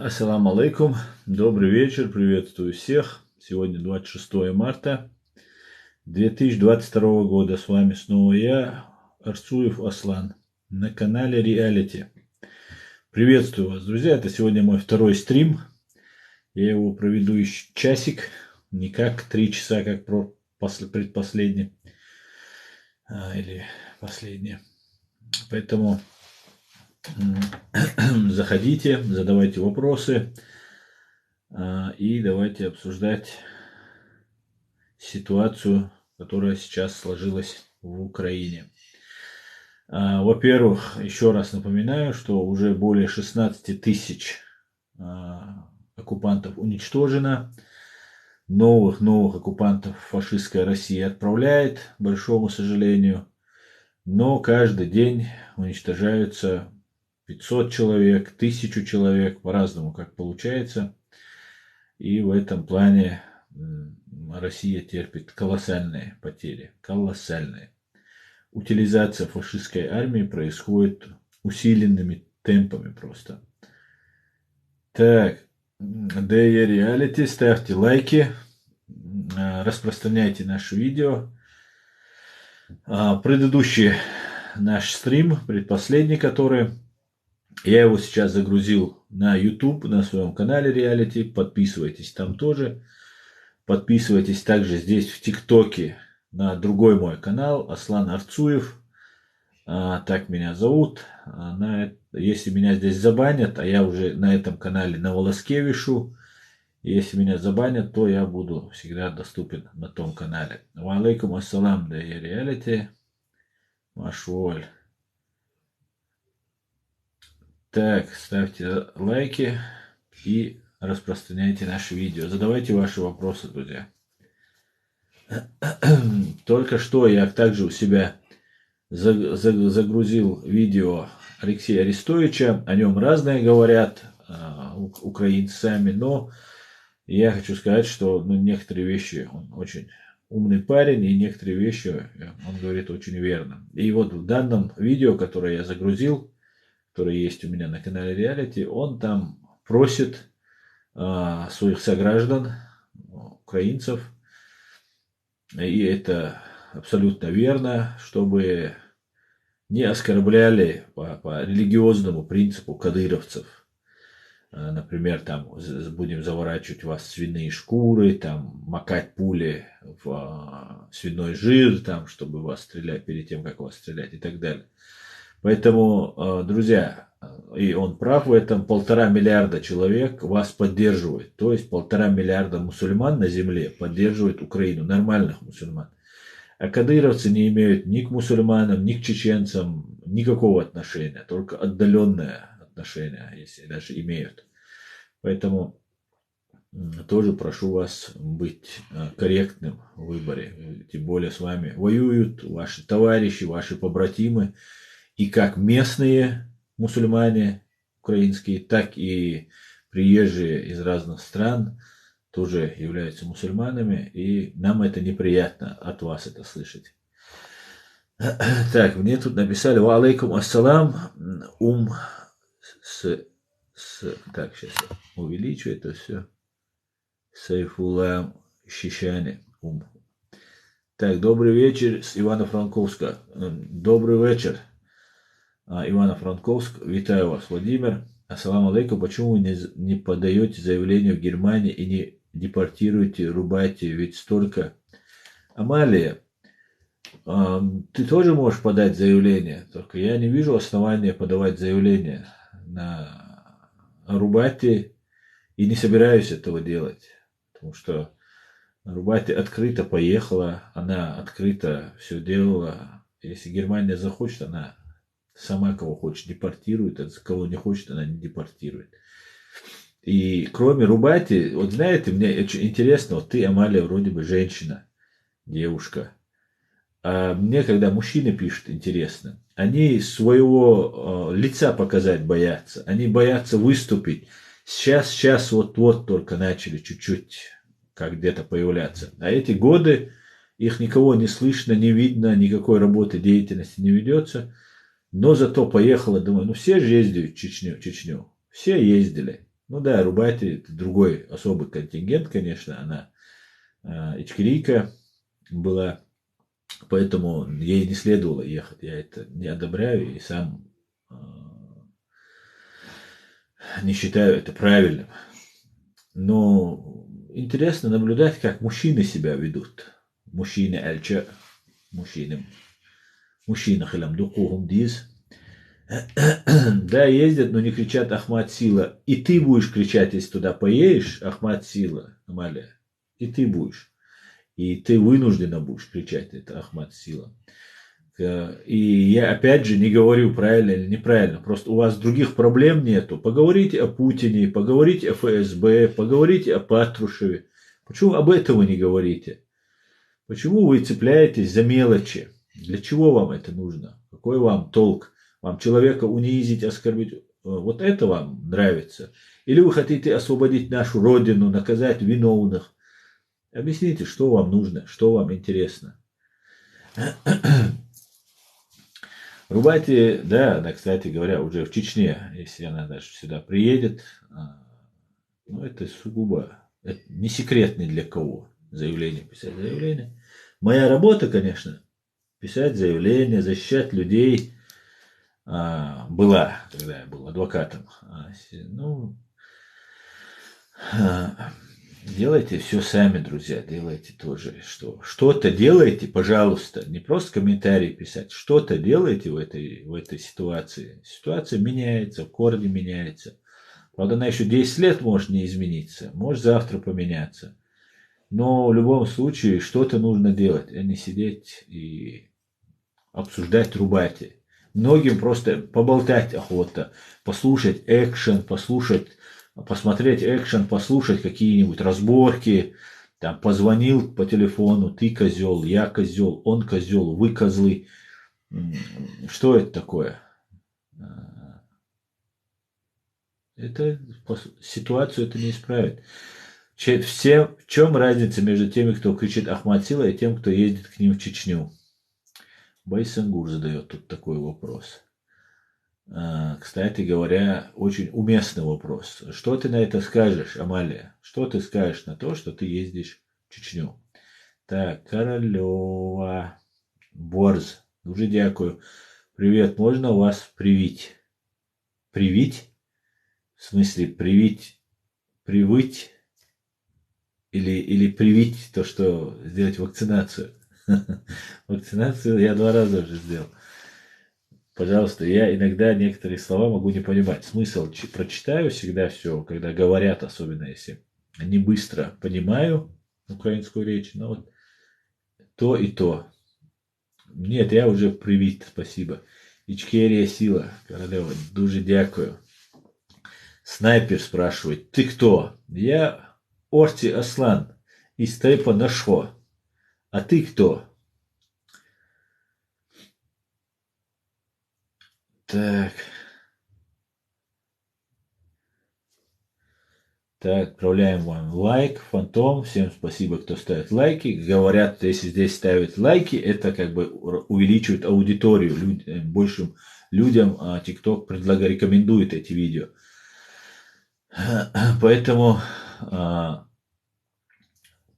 Ассаламу алейкум, добрый вечер, приветствую всех. Сегодня 26 марта 2022 года. С вами снова я, Арцуев Аслан, на канале Реалити. Приветствую вас, друзья. Это сегодня мой второй стрим. Я его проведу еще часик, не как 3 часа, как предпоследний или последний. Поэтому заходите, задавайте вопросы и давайте обсуждать ситуацию, которая сейчас сложилась в Украине. Во-первых, еще раз напоминаю, что уже более 16 тысяч оккупантов уничтожено. Новых оккупантов фашистская Россия отправляет, к большому сожалению. Но каждый день уничтожаются 500 человек, 1000 человек, по-разному как получается. И в этом плане Россия терпит колоссальные потери. Колоссальные. Утилизация фашистской армии происходит усиленными темпами просто. Так, DE Reality, ставьте лайки, распространяйте наше видео. Предыдущий наш стрим, предпоследний который, я его сейчас загрузил на YouTube, на своем канале Reality. Подписывайтесь там тоже. Подписывайтесь также здесь в ТикТоке на другой мой канал, Аслан Арцуев. Так меня зовут. Если меня здесь забанят, а я уже на этом канале на волоске вишу, если меня забанят, то я буду всегда доступен на том канале. Ва алейкум ассалам, да я реалити. Машуаль. Так, ставьте лайки и распространяйте наши видео. Задавайте ваши вопросы, друзья. Только что я также у себя загрузил видео Алексея Арестовича. О нем разное говорят украинцы сами, но я хочу сказать, что некоторые вещи, он очень умный парень, и некоторые вещи он говорит очень верно. И вот в данном видео, которое я загрузил, которое есть у меня на канале Reality, он там просит своих сограждан, украинцев, и это абсолютно верно, чтобы не оскорбляли по религиозному принципу кадыровцев. Например, там будем заворачивать вас в свиные шкуры, там макать пули в свиной жир, там, чтобы вас стрелять перед тем, как вас стрелять и так далее. Поэтому, друзья, и он прав в этом, 1,5 миллиарда человек вас поддерживают. То есть 1,5 миллиарда мусульман на земле поддерживают Украину, нормальных мусульман. А кадыровцы не имеют ни к мусульманам, ни к чеченцам никакого отношения, только отдаленное отношение, если даже имеют. Поэтому тоже прошу вас быть корректным в выборе. Тем более с вами воюют ваши товарищи, ваши побратимы. И как местные мусульмане украинские, так и приезжие из разных стран тоже являются мусульманами. И нам это неприятно от вас это слышать. Так, мне тут написали: ва алейкум ассалам, так, сейчас я увеличу это все. Сайфулла Шишани. Так, добрый вечер с Ивано-Франковска. Добрый вечер. Ивано-Франковск. Витаю вас, Владимир. Ассаламу алейкум. Почему вы не подаете заявление в Германии и не депортируете, рубаете? Ведь столько... Амалия, ты тоже можешь подать заявление, только я не вижу основания подавать заявление на Рубате и не собираюсь этого делать, потому что Рубате открыто поехала, она открыто все делала. Если Германия захочет, она сама кого хочет депортирует, а кого не хочет, она не депортирует. И кроме Рубати, вот знаете, мне очень интересно, вот ты, Амалия, вроде бы женщина, девушка. А мне, когда мужчины пишут, интересно, они своего лица показать боятся, они боятся выступить. Сейчас вот только начали чуть-чуть как где-то появляться. А эти годы их никого не слышно, не видно, никакой работы, деятельности не ведется. Но зато поехала, думаю, все же ездят в Чечню. Все ездили. Ну да, Рубати это другой особый контингент, конечно, она ичкерийка была, поэтому ей не следовало ехать. Я это не одобряю и сам не считаю это правильным. Но интересно наблюдать, как мужчины себя ведут. Мужчины эльча, мужчины, мужчины хилам духовым диз. Да, ездят, но не кричат Ахмат Сила. И ты будешь кричать, если туда поедешь, Ахмат Сила, Амалия. И ты будешь. И ты вынуждена будешь кричать, это Ахмат Сила. И я опять же не говорю правильно или неправильно, просто у вас других проблем нету. Поговорите о Путине, поговорите о ФСБ, поговорите о Патрушеве. Почему об этом вы не говорите? Почему вы цепляетесь за мелочи? Для чего вам это нужно? Какой вам толк? Вам человека унизить, оскорбить? Вот это вам нравится? Или вы хотите освободить нашу родину, наказать виновных? Объясните, что вам нужно, что вам интересно. Рубати, да, она, кстати говоря, уже в Чечне, если она даже сюда приедет, ну, это сугубо, это не секрет ни для кого, заявление, писать заявление. Моя работа, конечно, писать заявления, защищать людей была, когда я был адвокатом. Ну, делайте все сами, друзья, делайте тоже. Что-то делайте, пожалуйста, не просто комментарии писать, что-то делайте в этой ситуации. Ситуация меняется, в корне меняется. Правда, она еще 10 лет может не измениться, может завтра поменяться. Но в любом случае что-то нужно делать, а не сидеть и обсуждать Рубати. Многим просто поболтать охота, послушать экшен, посмотреть экшен, послушать какие-нибудь разборки, там позвонил по телефону, ты козел, я козел, он козел, вы козлы. Что это такое? Это ситуацию это не исправит. В чем разница между теми, кто кричит Ахмат Сила, и тем, кто ездит к ним в Чечню? Байсангур задает тут такой вопрос. Кстати говоря, очень уместный вопрос. Что ты на это скажешь, Амалия? Что ты скажешь на то, что ты ездишь в Чечню? Так, Королева. Борз. Дуже дякую. Привет, можно вас привить? Привить? В смысле, привить? Или привить то, что сделать вакцинацию? Вакцинацию я 2 раза уже сделал. Пожалуйста, я иногда некоторые слова могу не понимать. Смысл прочитаю всегда все, когда говорят, особенно если не быстро понимаю украинскую речь, но вот то и то. Нет, я уже привит, спасибо. Ичкерия Сила, королева, дуже дякую. Снайпер спрашивает, ты кто? Я Орти Аслан из Тайпа Нашо. А ты кто? Так. Так, отправляем вам лайк, Фантом. Всем спасибо, кто ставит лайки. Говорят, если здесь ставят лайки, это как бы увеличивает аудиторию. Большим людям TikTok рекомендует эти видео. Поэтому,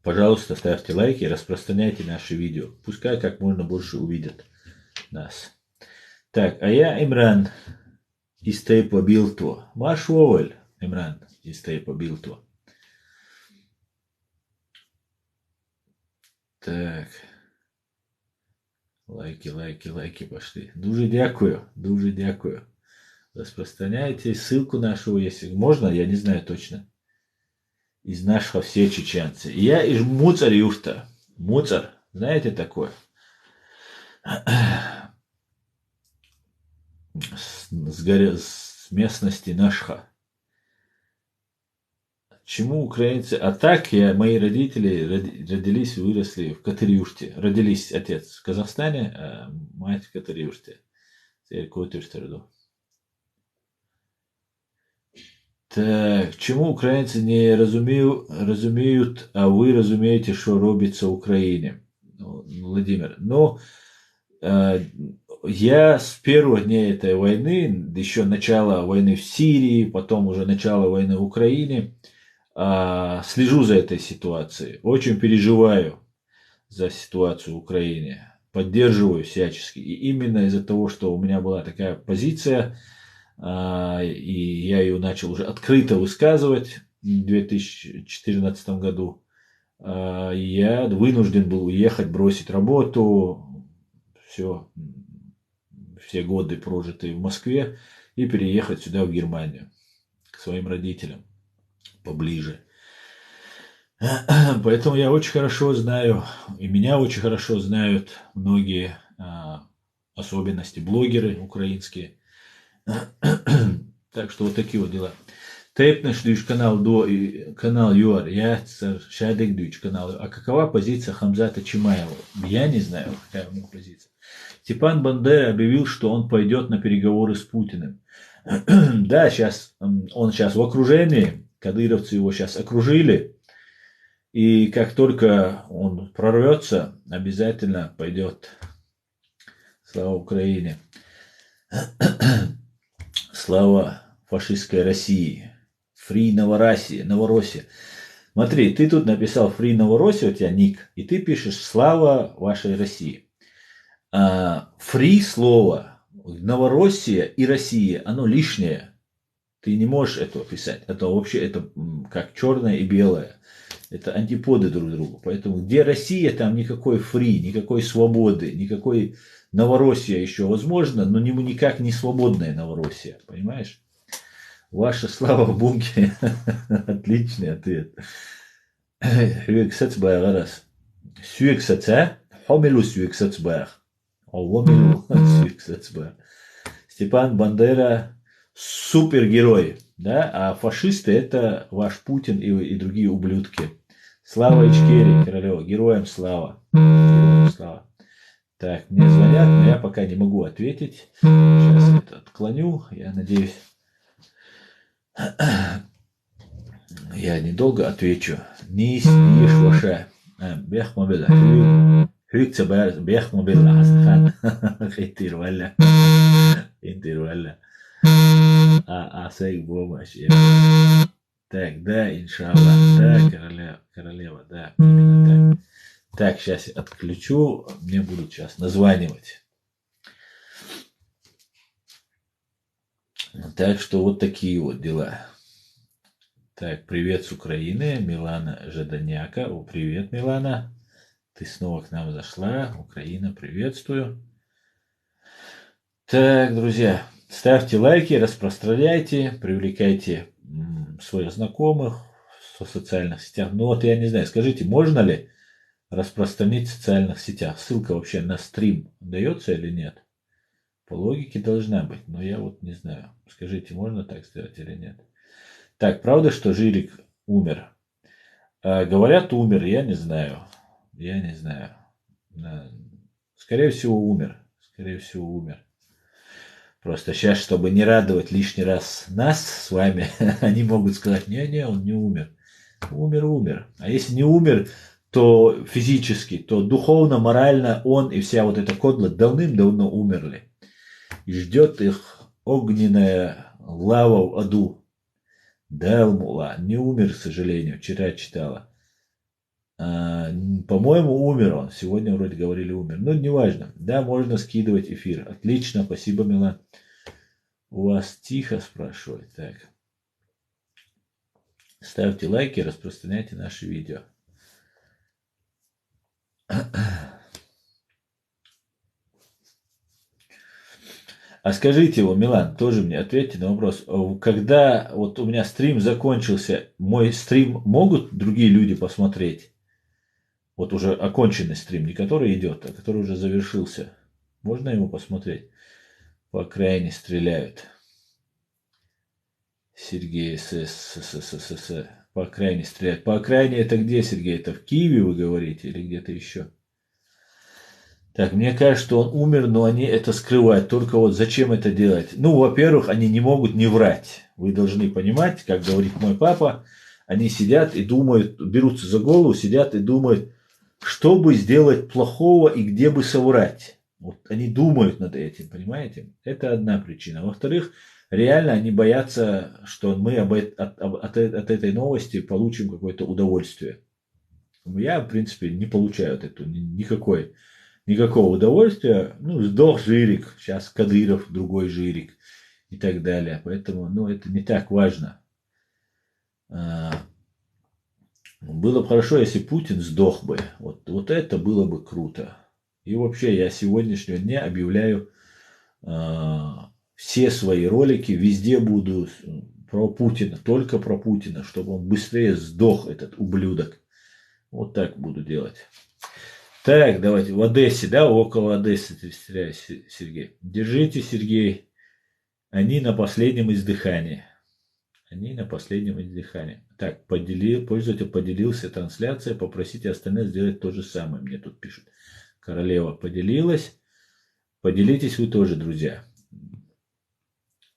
пожалуйста, ставьте лайки, распространяйте наши видео. Пускай как можно больше увидят нас. Так, а я Имран из Тейпа Билтво. Маш Вовель, Имран из Тейпа Билтво. Так. Лайки пошли. Дуже дякую. Распространяйте ссылку нашу, если можно, я не знаю точно. Из нашего все чеченцы. Я из Муцар Юфта. Муцар, знаете такое? С местности Нашха. Чему украинцы? А так мои родители родились и выросли в Катырюрте. Родились отец в Казахстане, а мать в Катырюрте. Так, чому українці не розуміють, а ви розумієте, що робиться в Україні? Владимир, ну, я с первых дней этой войны, еще начало войны в Сирии, потом уже начало войны в Украине, слежу за этой ситуацией, очень переживаю за ситуацию в Украине, поддерживаю всячески. И именно из-за того, что у меня была такая позиция, и я ее начал уже открыто высказывать в 2014 году, я вынужден был уехать, бросить работу, все годы прожитые в Москве, и переехать сюда, в Германию, к своим родителям, поближе. Поэтому я очень хорошо знаю, и меня очень хорошо знают многие особенности блогеры украинские. Так что вот такие вот дела. Тейпнеш дюч канал ЮАР, я шадек дюч канал. А какова позиция Хамзата Чимаева? Я не знаю, какая у него позиция. Степан Бандера объявил, что он пойдет на переговоры с Путиным. Да, он сейчас в окружении, кадыровцы его сейчас окружили. И как только он прорвется, обязательно пойдет. Слава Украине. Слава фашистской России. Фри Новороссия. Смотри, ты тут написал Фри Новороссия, у тебя ник, и ты пишешь Слава вашей России. Фри слово, Новороссия и Россия, оно лишнее. Ты не можешь этого писать. Это вообще это как черное и белое. Это антиподы друг другу. Поэтому где Россия, там никакой фри, никакой свободы, никакой Новороссия еще возможно, но никак не свободная Новороссия. Понимаешь? Ваша слава в бункере. Отличный ответ. Степан Бандера супергерой, да, а фашисты это ваш Путин и другие ублюдки. Слава Ичкерии, Королева, героям слава. Героям слава. Так, мне звонят, но я пока не могу ответить. Сейчас это отклоню, я надеюсь. Я недолго отвечу. Нис Ешваша. Бех мобила. Хюкца бех мобила. Астхан. Хейтир валля. Хейтир валля. Асайк бомаш. Так, да, иншаллах. Да, королева, да. Именно так. Так, сейчас я отключу. Мне будут сейчас названивать. Так что вот такие вот дела. Так, привет с Украины. Милана Жаданяка. О, привет, Милана. Ты снова к нам зашла. Украина, приветствую. Так, друзья, ставьте лайки, распространяйте, привлекайте своих знакомых в социальных сетях. Ну вот я не знаю, скажите, можно ли распространить в социальных сетях? Ссылка вообще на стрим дается или нет? По логике должна быть, но я вот не знаю. Скажите, можно так сделать или нет? Так, правда, что Жирик умер? Говорят, умер, я не знаю. Я не знаю. Скорее всего, умер. Скорее всего, умер. Просто сейчас, чтобы не радовать лишний раз нас с вами, они могут сказать, не, он не умер. Умер. А если не умер, то физически, то духовно, морально он и вся вот эта кодла давным-давно умерли. И ждет их огненная лава в аду. Далмула не умер, к сожалению, вчера читала. По-моему, умер он. Сегодня вроде говорили умер. Но неважно. Да, можно скидывать эфир. Отлично, спасибо, Милан. У вас тихо, спрашивает. Так. Ставьте лайки, распространяйте наши видео. А скажите, Милан, тоже мне ответьте на вопрос. Когда вот у меня стрим закончился, мой стрим могут другие люди посмотреть? Вот уже оконченный стрим, не который идет, а который уже завершился. Можно его посмотреть? По окраине стреляют. Сергей СС. По окраине стреляют. По окраине это где, Сергей? Это в Киеве вы говорите или где-то еще? Так, мне кажется, что он умер, но они это скрывают. Только вот зачем это делать? Ну, во-первых, они не могут не врать. Вы должны понимать, как говорит мой папа, они сидят и думают, берутся за голову, сидят и думают, что бы сделать плохого и где бы соврать. Вот они думают над этим, понимаете? Это одна причина. Во-вторых, реально они боятся, что мы от этой новости получим какое-то удовольствие. Я, в принципе, не получаю от этого никакого удовольствия. Ну, сдох Жирик, сейчас Кадыров, другой Жирик и так далее. Поэтому, ну, это не так важно. Было бы хорошо, если Путин сдох бы. Вот это было бы круто. И вообще я с сегодняшнего дня объявляю все свои ролики, везде буду про Путина, только про Путина, чтобы он быстрее сдох, этот ублюдок. Вот так буду делать. Так, давайте, в Одессе, да, около Одессы ты стреляешь, Сергей. Держите, Сергей, они на последнем издыхании. Они на последнем издыхании. Так, пользователь поделился трансляцией, попросите остальных сделать то же самое, мне тут пишут. Королева поделилась. Поделитесь вы тоже, друзья.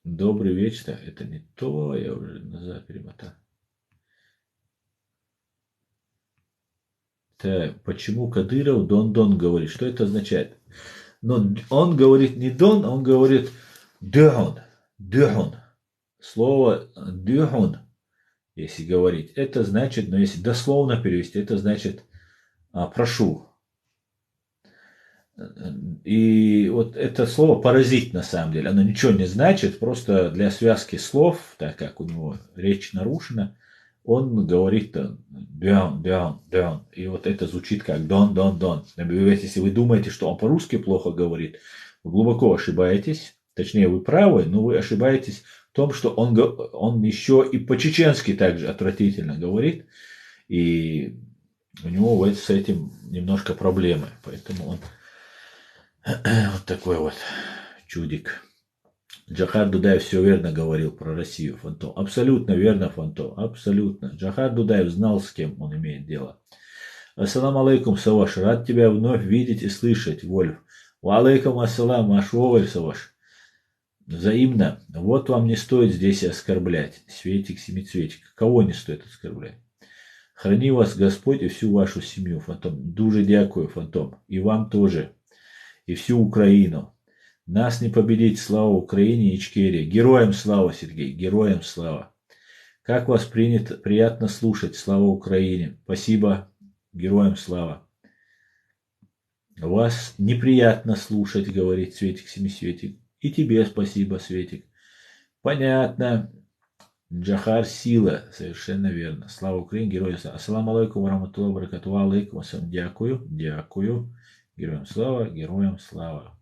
Добрый вечер. Это не то, я уже назад перемотал. Так, почему Кадыров Дон-Дон говорит? Что это означает? Но он говорит не Дон, он говорит Дюн. Дюн. Слово Дюн, если говорить, это значит, но если дословно перевести, это значит прошу. И вот это слово паразит на самом деле, оно ничего не значит, просто для связки слов, так как у него речь нарушена, он говорит дон, дон, дон. И вот это звучит как дон, дон, дон. Если вы думаете, что он по-русски плохо говорит, вы глубоко ошибаетесь. Точнее, вы правы, но вы ошибаетесь в том, что он еще и по-чеченски также отвратительно говорит. И у него с этим немножко проблемы. Поэтому он вот такой вот чудик. Джохар Дудаев все верно говорил про Россию, Фантом. Абсолютно верно, Фантом. Абсолютно. Джохар Дудаев знал, с кем он имеет дело. Ассаламу алейкум, Саваш. Рад тебя вновь видеть и слышать, Вольф. Ва алейкум ассалам, Ашвоваль, Саваш. Взаимно. Вот вам не стоит здесь оскорблять. Светик, семицветик. Кого не стоит оскорблять? Храни вас Господь и всю вашу семью, Фантом. Дуже дякую, Фантом. И вам тоже. И всю Украину. Нас не победить, слава Украине и Ичкерии. Героям слава, Сергей, героям слава. Как вас приятно слушать, слава Украине. Спасибо, героям слава. Вас неприятно слушать, говорит Светик Семисветик. И тебе спасибо, Светик. Понятно. Джахар сила, совершенно верно. Слава Украине, героям слава. Ассаламу алейкум, вараматуллахи ва баракатуху. Алейкум ассалам. Дякую, дякую. Героям слава, героям слава.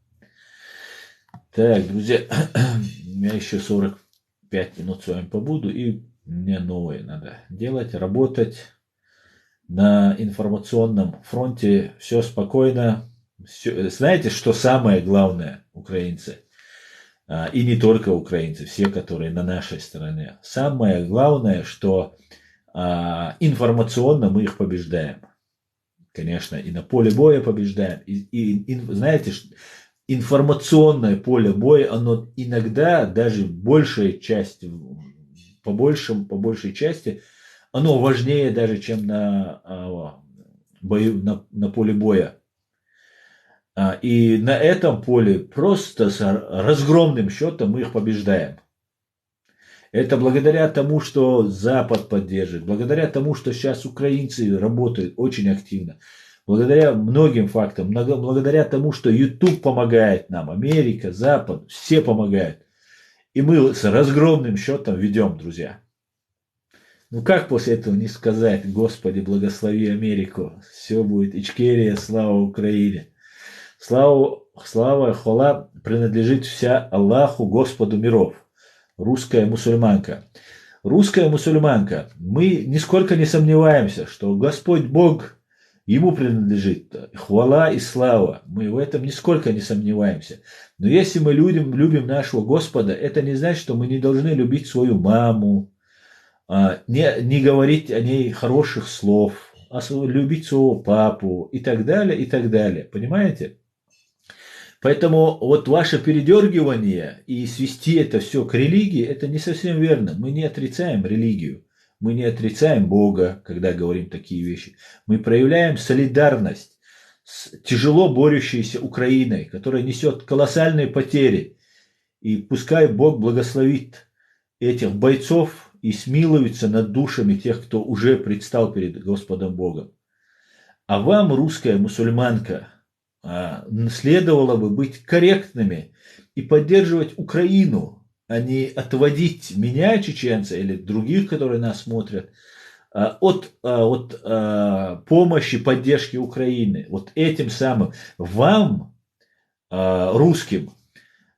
Так, друзья, у меня еще 45 минут с вами побуду, и мне новое надо делать, работать. На информационном фронте все спокойно. Знаете, что самое главное, украинцы? И не только украинцы, все, которые на нашей стороне. Самое главное, что информационно мы их побеждаем. Конечно, и на поле боя побеждаем. И знаете, информационное поле боя, оно иногда даже большая часть, по большей части, оно важнее даже, чем на поле боя. И на этом поле просто с разгромным счетом мы их побеждаем. Это благодаря тому, что Запад поддерживает, благодаря тому, что сейчас украинцы работают очень активно, благодаря многим фактам, благодаря тому, что YouTube помогает нам, Америка, Запад, все помогают. И мы с разгромным счетом ведем, друзья. Ну как после этого не сказать: Господи, благослови Америку, все будет Ичкерия, слава Украине. Слава, хвала принадлежит вся Аллаху, Господу миров. Русская мусульманка. Русская мусульманка. Мы нисколько не сомневаемся, что Господь Бог, Ему принадлежит хвала и слава. Мы в этом нисколько не сомневаемся. Но если мы любим нашего Господа, это не значит, что мы не должны любить свою маму, не говорить о ней хороших слов, любить своего папу и так далее, и так далее. Понимаете? Поэтому вот ваше передергивание и свести это все к религии, это не совсем верно. Мы не отрицаем религию, мы не отрицаем Бога, когда говорим такие вещи. Мы проявляем солидарность с тяжело борющейся Украиной, которая несет колоссальные потери. И пускай Бог благословит этих бойцов и смилуется над душами тех, кто уже предстал перед Господом Богом. А вам, русская мусульманка, следовало бы быть корректными и поддерживать Украину, а не отводить меня, чеченца, или других, которые нас смотрят, от помощи, поддержки Украины. Вот этим самым вам, русским,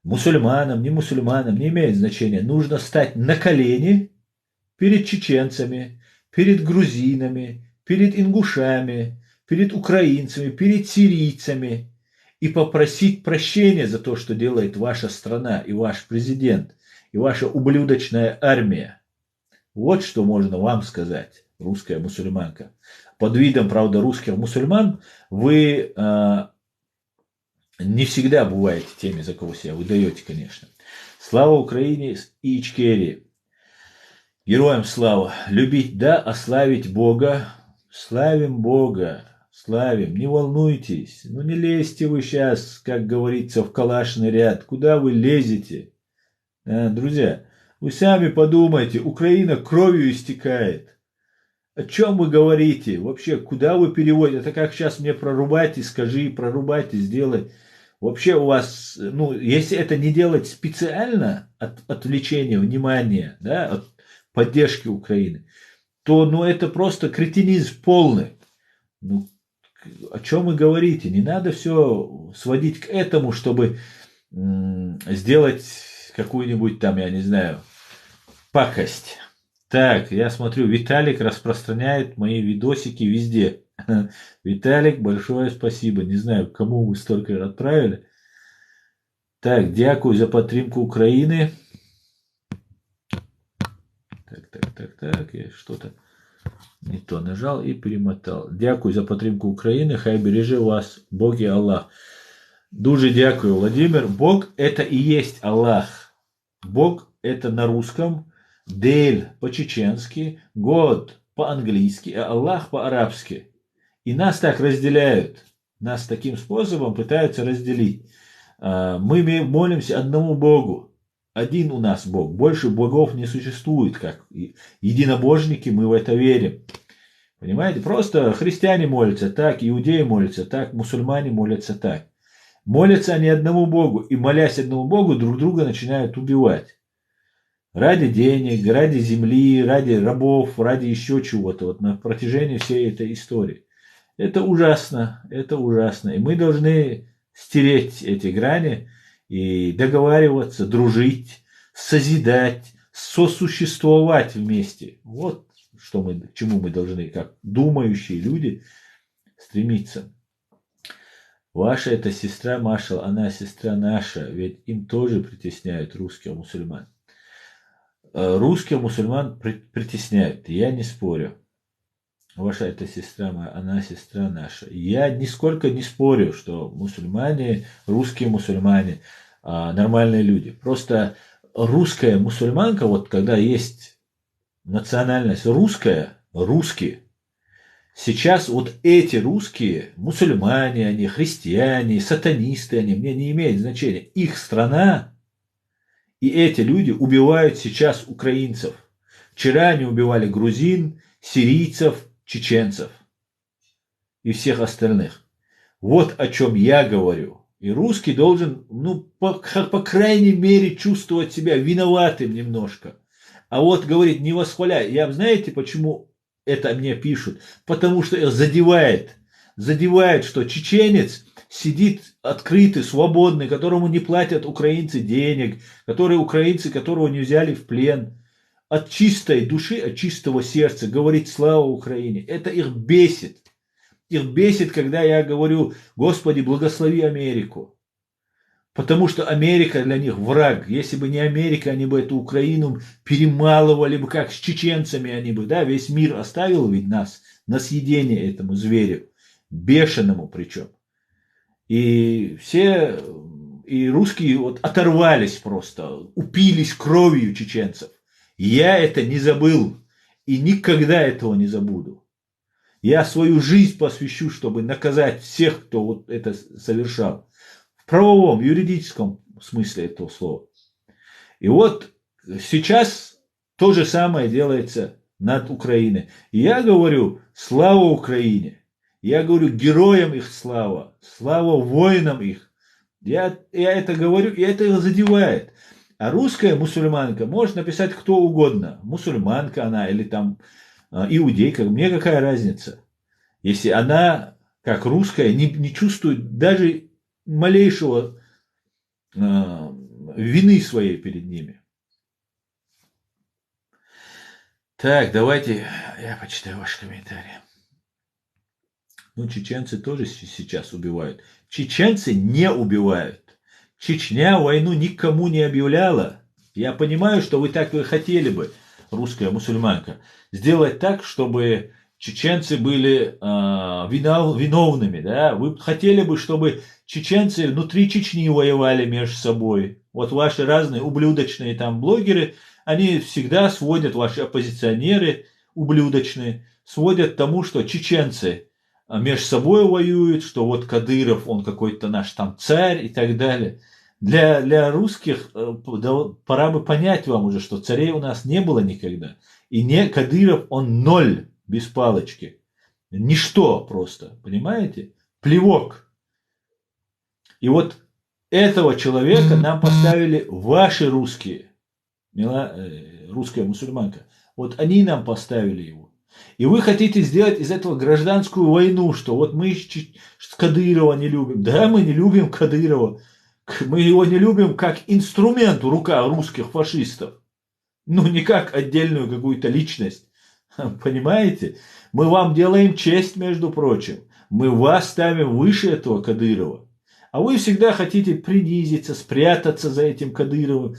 мусульманам, не имеет значения, нужно стать на колени перед чеченцами, перед грузинами, перед ингушами, перед украинцами, перед сирийцами и попросить прощения за то, что делает ваша страна и ваш президент, и ваша ублюдочная армия. Вот что можно вам сказать, русская мусульманка. Под видом, правда, русских мусульман вы не всегда бываете теми, за кого себя выдаете, конечно. Слава Украине и Ичкерии. Героям слава. Любить да, а славить Бога. Славим Бога. Славим. Не волнуйтесь. Ну не лезьте вы сейчас, как говорится, в калашный ряд. Куда вы лезете? Друзья, вы сами подумайте. Украина кровью истекает. О чем вы говорите? Вообще, куда вы переводите? Это как сейчас мне прорубать и скажи, прорубать и сделай. Вообще у вас, ну, если это не делать специально от отвлечения внимания, да, от поддержки Украины, то, ну, это просто кретинизм полный. Ну, о чем вы говорите? Не надо все сводить к этому, чтобы сделать какую-нибудь там, я не знаю, пакость. Так, я смотрю, Виталик распространяет мои видосики везде. Виталик, большое спасибо. Не знаю, кому вы столько отправили. Так, дякую за подтримку Украины. Так, я что-то не то нажал и перемотал. Дякую за підтримку України. Хай береже вас Бог и Аллах. Дуже дякую, Владимир. Бог это и есть Аллах. Бог это на русском. Дель по-чеченски. Год по-английски. А Аллах по-арабски. И нас так разделяют. Нас таким способом пытаются разделить. Мы молимся одному Богу. Один у нас Бог. Больше богов не существует. Как единобожники, мы в это верим. Понимаете? Просто христиане молятся так, иудеи молятся так, мусульмане молятся так. Молятся они одному Богу. И молясь одному Богу, друг друга начинают убивать. Ради денег, ради земли, ради рабов, ради еще чего-то. Вот на протяжении всей этой истории. Это ужасно. Это ужасно. И мы должны стереть эти грани и договариваться, дружить, созидать, сосуществовать вместе. Вот что мы, к чему мы должны, как думающие люди, стремиться. Ваша это сестра, Машал, она сестра наша, ведь им тоже притесняют русских мусульман. Русских мусульман притесняют, я не спорю. Ваша это сестра моя, она сестра наша. Я нисколько не спорю, что мусульмане, русские мусульмане, нормальные люди. Просто русская мусульманка, вот когда есть национальность русская, русские, сейчас вот эти русские, мусульмане они, христиане, сатанисты они, мне не имеет значения. Их страна и эти люди убивают сейчас украинцев. Вчера они убивали грузин, сирийцев, чеченцев и всех остальных. Вот о чем я говорю. И русский должен, ну, по крайней мере, чувствовать себя виноватым немножко. А вот, говорит, не восхваляй. Я, знаете, почему это мне пишут? Потому что задевает, что чеченец сидит открытый, свободный, которому не платят украинцы денег, украинцы, которого не взяли в плен. От чистой души, от чистого сердца говорить слава Украине. Это их бесит. Их бесит, когда я говорю, Господи, благослови Америку. Потому что Америка для них враг. Если бы не Америка, они бы эту Украину перемалывали бы, как с чеченцами они бы. Да, весь мир оставил ведь нас на съедение этому зверю. Бешеному причем. И все, и русские вот оторвались просто, упились кровью чеченцев. Я это не забыл и никогда этого не забуду. Я свою жизнь посвящу, чтобы наказать всех, кто вот это совершал. В правовом, юридическом смысле этого слова. И вот сейчас то же самое делается над Украиной. И я говорю, слава Украине. Я говорю, героям их слава. Слава воинам их. Я это говорю, и это их задевает. А русская мусульманка может написать кто угодно. Мусульманка она или там иудейка. Мне какая разница? Если она, как русская, не чувствует даже малейшего вины своей перед ними. Так, давайте я почитаю ваши комментарии. Ну, чеченцы тоже сейчас убивают. Чеченцы не убивают. Чечня войну никому не объявляла. Я понимаю, что вы так и хотели бы, русская мусульманка, сделать так, чтобы чеченцы были виновными. Да? Вы хотели бы, чтобы чеченцы внутри Чечни воевали между собой. Вот ваши разные ублюдочные там блогеры, они всегда сводят, ваши оппозиционеры ублюдочные, сводят к тому, что чеченцы между собой воюют, что вот Кадыров, он какой-то наш там царь и так далее. Для русских пора бы понять вам уже, что царей у нас не было никогда. И не Кадыров, он ноль без палочки. Ничто просто, понимаете? Плевок. И вот этого человека нам поставили ваши русские, русская мусульманка. Вот они нам поставили его. И вы хотите сделать из этого гражданскую войну, что вот мы Кадырова не любим. Да, мы не любим Кадырова. Мы его не любим как инструмент в руках русских фашистов. Ну, не как отдельную какую-то личность. Понимаете? Мы вам делаем честь, между прочим. Мы вас ставим выше этого Кадырова. А вы всегда хотите принизиться, спрятаться за этим Кадыровым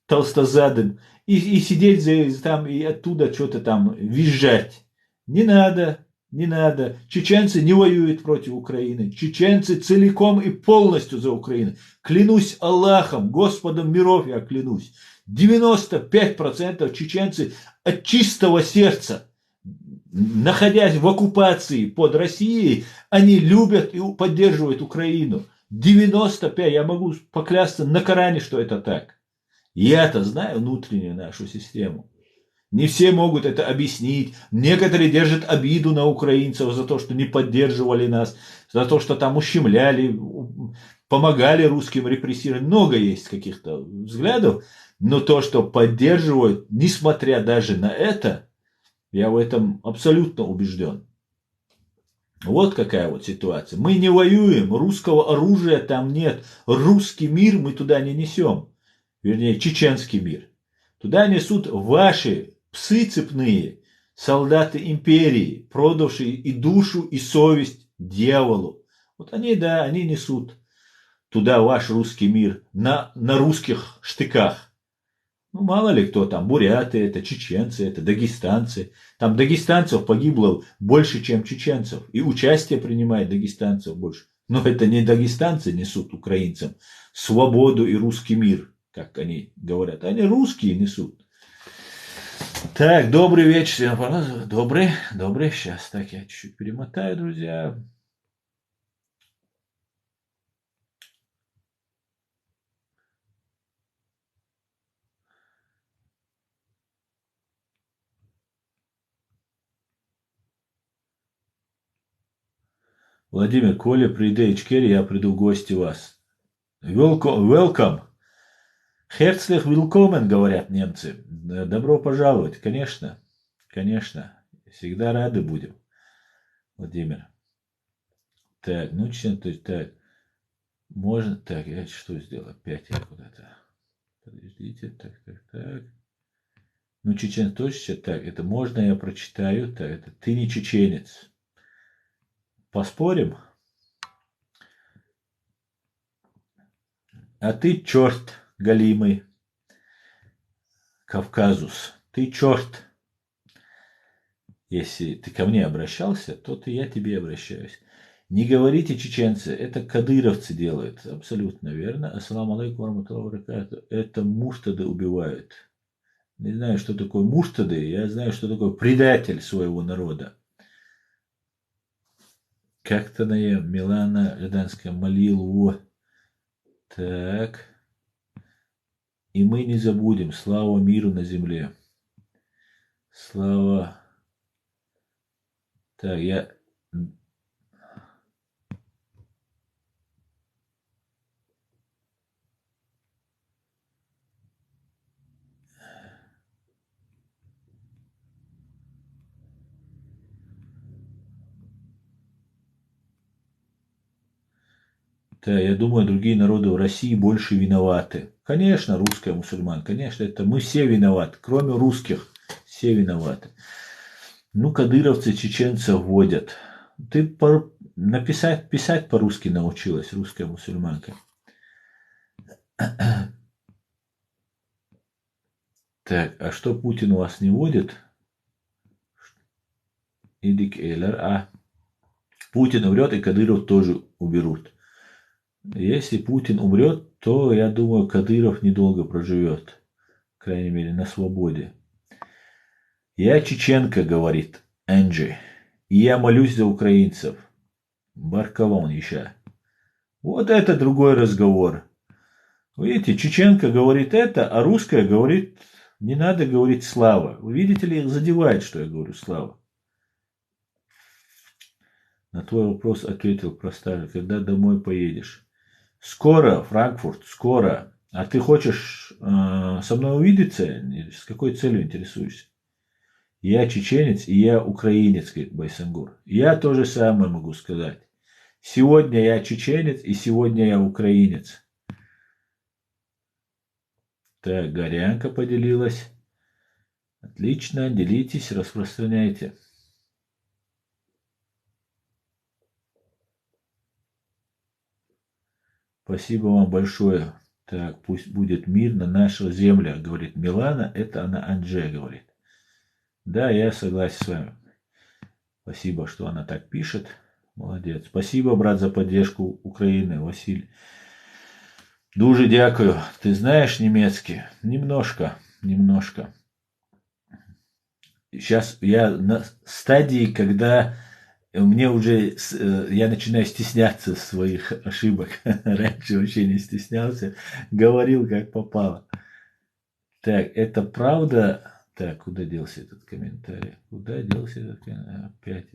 толстозадым и сидеть там и оттуда что-то там визжать. Не надо, не надо. Чеченцы не воюют против Украины. Чеченцы целиком и полностью за Украину. Клянусь Аллахом, Господом миров я клянусь. 95% чеченцы от чистого сердца, находясь в оккупации под Россией, они любят и поддерживают Украину. 95, я могу поклясться на Коране, что это так. Я-то знаю внутреннюю нашу систему. Не все могут это объяснить. Некоторые держат обиду на украинцев за то, что не поддерживали нас, за то, что там ущемляли, помогали русским репрессировать. Много есть каких-то взглядов, но то, что поддерживают, несмотря даже на это, я в этом абсолютно убежден. Вот какая вот ситуация. Мы не воюем, русского оружия там нет, русский мир мы туда не несем. Вернее, чеченский мир. Туда несут ваши псы цепные, солдаты империи, продавшие и душу, и совесть дьяволу. Вот они, да, они несут туда ваш русский мир на русских штыках. Ну, мало ли кто там, буряты это, чеченцы это, дагестанцы. Там дагестанцев погибло больше, чем чеченцев. И участие принимает дагестанцев больше. Но это не дагестанцы несут украинцам свободу и русский мир, как они говорят. Они русские несут. Так, добрый вечер. Добрый. Сейчас так я чуть-чуть перемотаю, друзья. Владимир, Коля, приди Ичкери, я приду в гости вас. Welcome. Herzlich willkommen, говорят немцы. Добро пожаловать, конечно. Конечно. Всегда рады будем. Владимир. Так, ну чем-то так. Можно. Так, я что сделал? Опять я куда-то. Подождите. Так. Ну, чечен тоже так. Это можно я прочитаю. Так, это ты не чеченец. Поспорим? А ты черт, галимый. Кавказус. Ты черт. Если ты ко мне обращался, то я тебе обращаюсь. Не говорите чеченцы, это кадыровцы делают. Абсолютно верно. Ассаламу алейкум варахматуллахи вабаракатуху. Это муштады убивают. Не знаю, что такое муштады, я знаю, что такое предатель своего народа. Как-то на Милана Жданская молил. Так. И мы не забудем. Слава миру на земле. Слава. Так, я... Да, я думаю, другие народы в России больше виноваты. Конечно, русская мусульман, конечно, это мы все виноваты, кроме русских, все виноваты. Ну, кадыровцы чеченцев вводят. Ты писать по-русски научилась, русская мусульманка. Так, а что Путин у вас не вводит? Идик Эйлер, Путин умрет, и Кадыров тоже уберут. Если Путин умрет, то, я думаю, Кадыров недолго проживет. По крайней мере, на свободе. Я чеченка, говорит Энджи. И я молюсь за украинцев. Баркалон еще. Вот это другой разговор. Видите, чеченка говорит это, а русская говорит, не надо говорить слава. Вы видите ли, их задевает, что я говорю слава. На твой вопрос ответил простая. Когда домой поедешь? Скоро, Франкфурт, скоро. А ты хочешь со мной увидеться? С какой целью интересуешься? Я чеченец и я украинец, говорит Байсангур. Я то же самое могу сказать. Сегодня я чеченец и сегодня я украинец. Так, Горянка поделилась. Отлично, делитесь, распространяйте. Спасибо вам большое. Так, пусть будет мир на наших землях, говорит Милана. Это она Анже говорит. Да, я согласен с вами. Спасибо, что она так пишет. Молодец. Спасибо, брат, за поддержку Украины, Василий. Дуже дякую. Ты знаешь немецкий? Немножко. Сейчас я на стадии, когда мне уже, я начинаю стесняться своих ошибок. Раньше вообще не стеснялся. Говорил, как попало. Так, это правда? Так, куда делся этот комментарий? Куда делся этот комментарий? Опять.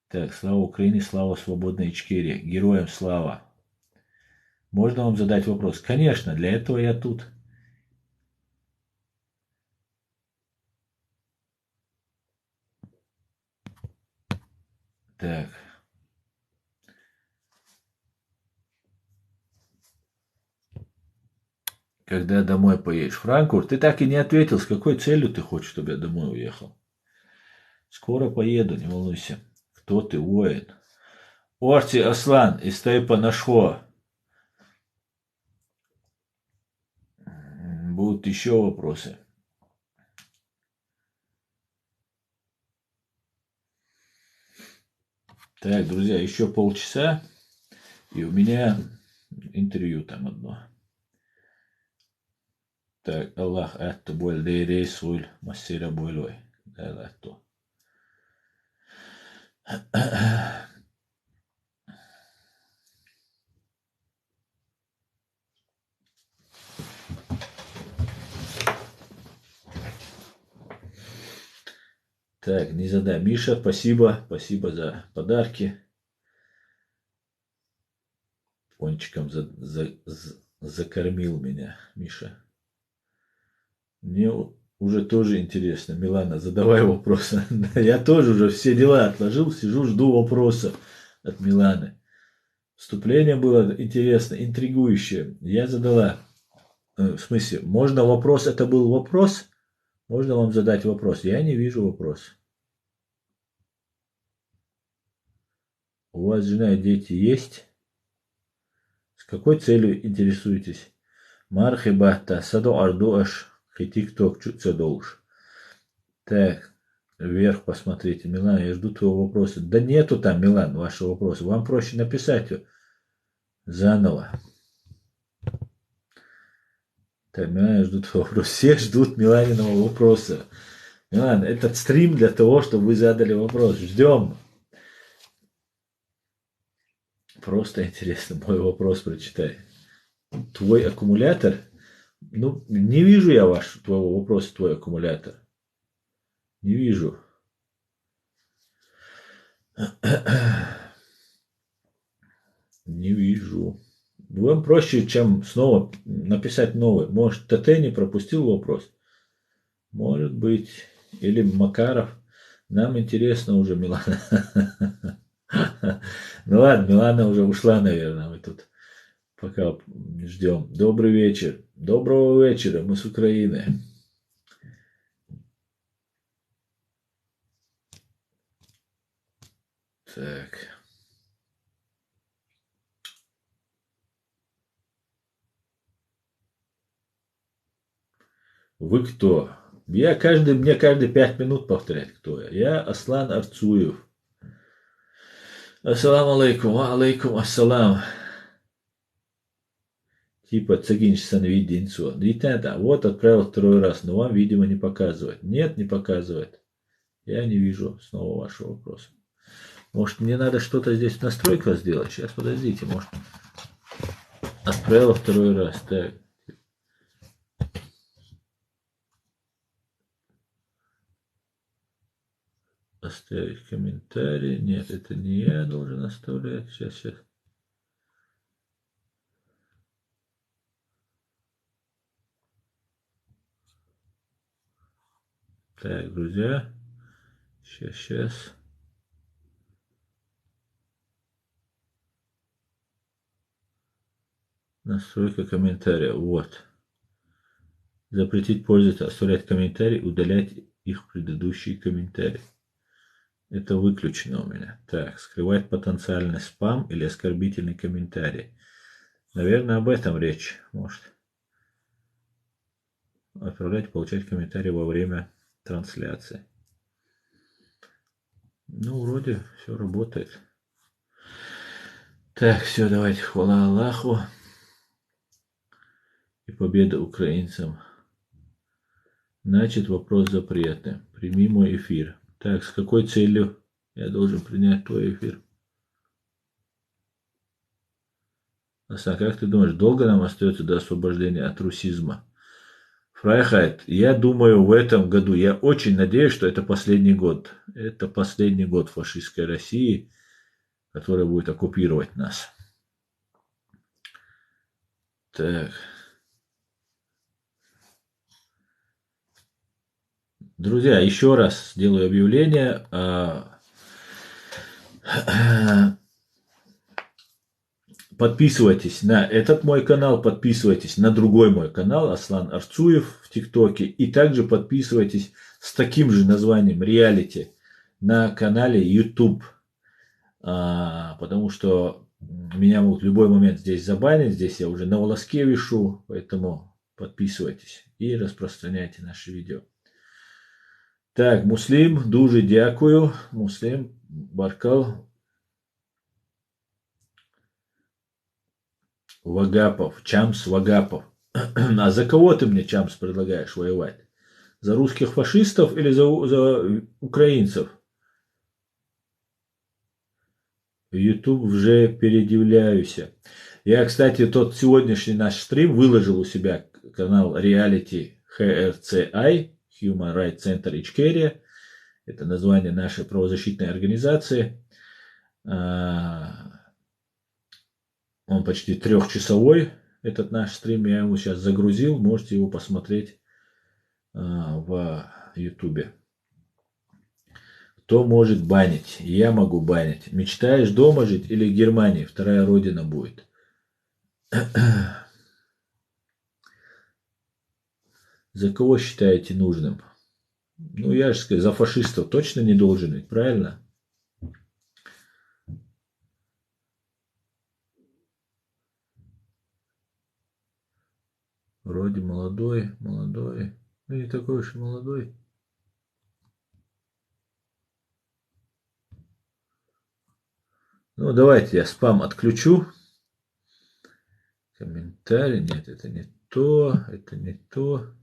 Так, слава Украине, слава свободной Ичкерии. Героям слава. Можно вам задать вопрос? Конечно, для этого я тут. Так. Когда домой поедешь? Франкфурт, ты так и не ответил, с какой целью ты хочешь, чтобы я домой уехал. Скоро поеду, не волнуйся. Кто ты, воин? Орти Аслан из Тайпа Нашхо. Будут еще вопросы. Так, друзья, еще полчаса, и у меня интервью там одно. Так, Аллах эту боль дейрей суль массира бойлой. Это. Так, не задай. Миша, спасибо. Спасибо за подарки. Пончиком закормил меня, Миша. Мне уже тоже интересно. Милана, задавай вопросы. Я тоже уже все дела отложил, сижу, жду вопросов от Миланы. Вступление было интересно, интригующее. Я задала. В смысле, можно вопрос? Это был вопрос? Можно вам задать вопрос? Я не вижу вопрос. У вас жена и дети есть? С какой целью интересуетесь? Мархиба саду ардуаш хитикток чуцедолш. Так, вверх посмотрите. Милан, я жду твоего вопроса. Да нету там, Милан, вашего вопроса. Вам проще написать заново. Так, Милан, я жду твоего вопроса. Все ждут Миланиного вопроса. Милан, этот стрим для того, чтобы вы задали вопрос. Ждем. Просто интересно, мой вопрос прочитай. Твой аккумулятор? Ну, не вижу я твоего вопроса, твой аккумулятор. Не вижу. Не вижу. Вам проще, чем снова написать новый. Может, ТТ не пропустил вопрос? Может быть. Или Макаров. Нам интересно уже, Милана. Ну ладно, Милана уже ушла, наверное. Мы тут пока ждем. Добрый вечер. Доброго вечера. Мы с Украины. Так. Вы кто? Мне каждые 5 минут повторять, кто я. Я Аслан Арцуев. Ассаламу алейкум, алейкум ассалам. Типа Цагинч Санвидинцу. Да, вот отправил второй раз, но вам, видимо, не показывает. Нет, не показывает. Я не вижу снова вашего вопроса. Может, мне надо что-то здесь в настройках сделать? Сейчас, подождите, может. Отправил второй раз. Так. Оставить комментарий. Нет, это не я должен оставлять. Сейчас. Так, друзья. Сейчас. Настройка комментария. Вот. Запретить пользователю оставлять комментарии, удалять их предыдущие комментарии. Это выключено у меня. Так, скрывать потенциальный спам или оскорбительный комментарий. Наверное, об этом речь. Может. Отправлять, получать комментарии во время трансляции. Ну, вроде все работает. Так, все, давайте. Хвала Аллаху. И победа украинцам. Значит, вопрос запретный. Прими мой эфир. Так, с какой целью я должен принять твой эфир? Асан, как ты думаешь, долго нам остается до освобождения от русизма? Фрайхайт, я думаю, в этом году, я очень надеюсь, что это последний год. Это последний год фашистской России, которая будет оккупировать нас. Так. Друзья, еще раз делаю объявление. Подписывайтесь на этот мой канал, подписывайтесь на другой мой канал, Аслан Арцуев в ТикТоке. И также подписывайтесь с таким же названием реалити на канале YouTube. Потому что меня могут в любой момент здесь забанить. Здесь я уже на волоске вишу. Поэтому подписывайтесь и распространяйте наши видео. Так, Муслим, дуже дякую. Муслим, Баркал. Вагапов, Чамс Вагапов. А за кого ты мне, Чамс, предлагаешь воевать? За русских фашистов или за украинцев? YouTube уже передивляюсь. Я, кстати, тот сегодняшний наш стрим выложил у себя канал Reality HRCI, Human Rights Center Ичкерия. Это название нашей правозащитной организации. Он почти 3-часовой, этот наш стрим. Я его сейчас загрузил. Можете его посмотреть в Ютубе. Кто может банить? Я могу банить. Мечтаешь дома жить или в Германии? Вторая родина будет. За кого считаете нужным? Ну, я же сказал, за фашистов точно не должен ведь, правильно? Вроде молодой. Ну, не такой уж и молодой. Ну, давайте я спам отключу. Комментарий. Нет, это не то. Это не то.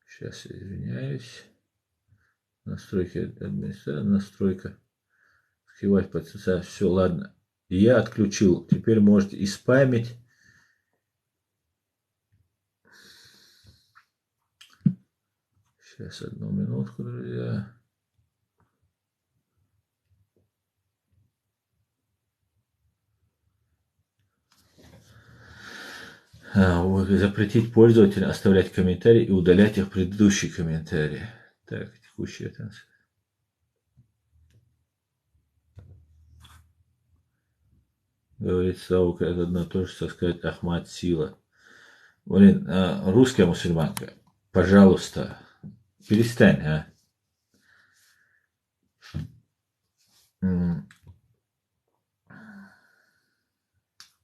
Сейчас я извиняюсь. Настройки администратора. Настройка. Скрывать процесса. Все, ладно. И я отключил. Теперь можете испамить. Сейчас, одну минутку, друзья. Запретить пользователям оставлять комментарии и удалять их предыдущие комментарии. Так, текущая трансляция. Говорит Саук, это одно и то же, что сказать Ахмад Сила. Блин, русская мусульманка, пожалуйста, перестань, а.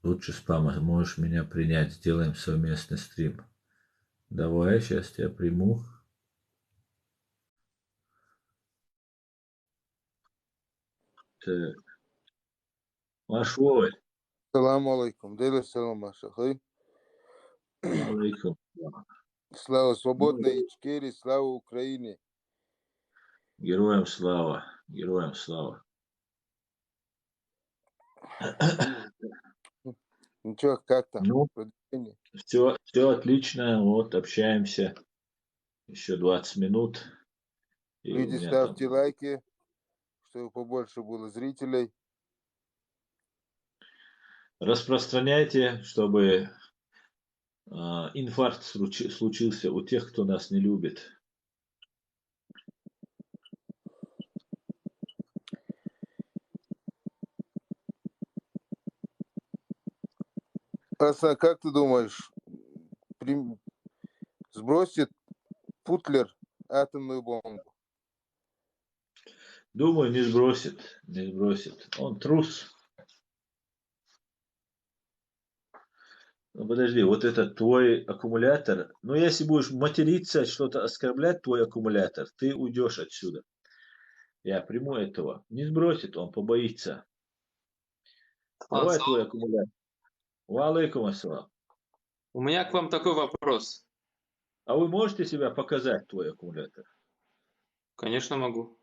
Лучше спама, можешь меня принять, сделаем совместный стрим. Давай, сейчас тебя приму. Так, Машвой. Саламу алейкум. Дейли салам, Ашахай. Алейкум. Слава свободной Ичкерии, слава Украине. Героям слава, героям слава. Ничего, как там? Ну, Продвижение? все отлично, вот общаемся. Еще 20 минут. И у Люди, меня там ставьте лайки, чтобы побольше было зрителей. распространяйте, чтобы инфаркт случился у тех, кто нас не любит. Аса, как ты думаешь, сбросит Путлер атомную бомбу? Думаю, не сбросит, не сбросит. Он трус. Ну, подожди, вот этот твой аккумулятор. Ну, если будешь материться, что-то оскорблять твой аккумулятор, ты уйдешь отсюда. Я приму этого. Не сбросит, он побоится. Давай твой аккумулятор. Валейкум ассалам. У меня к вам такой вопрос. А вы можете себя показать, твой аккумулятор? Конечно, могу.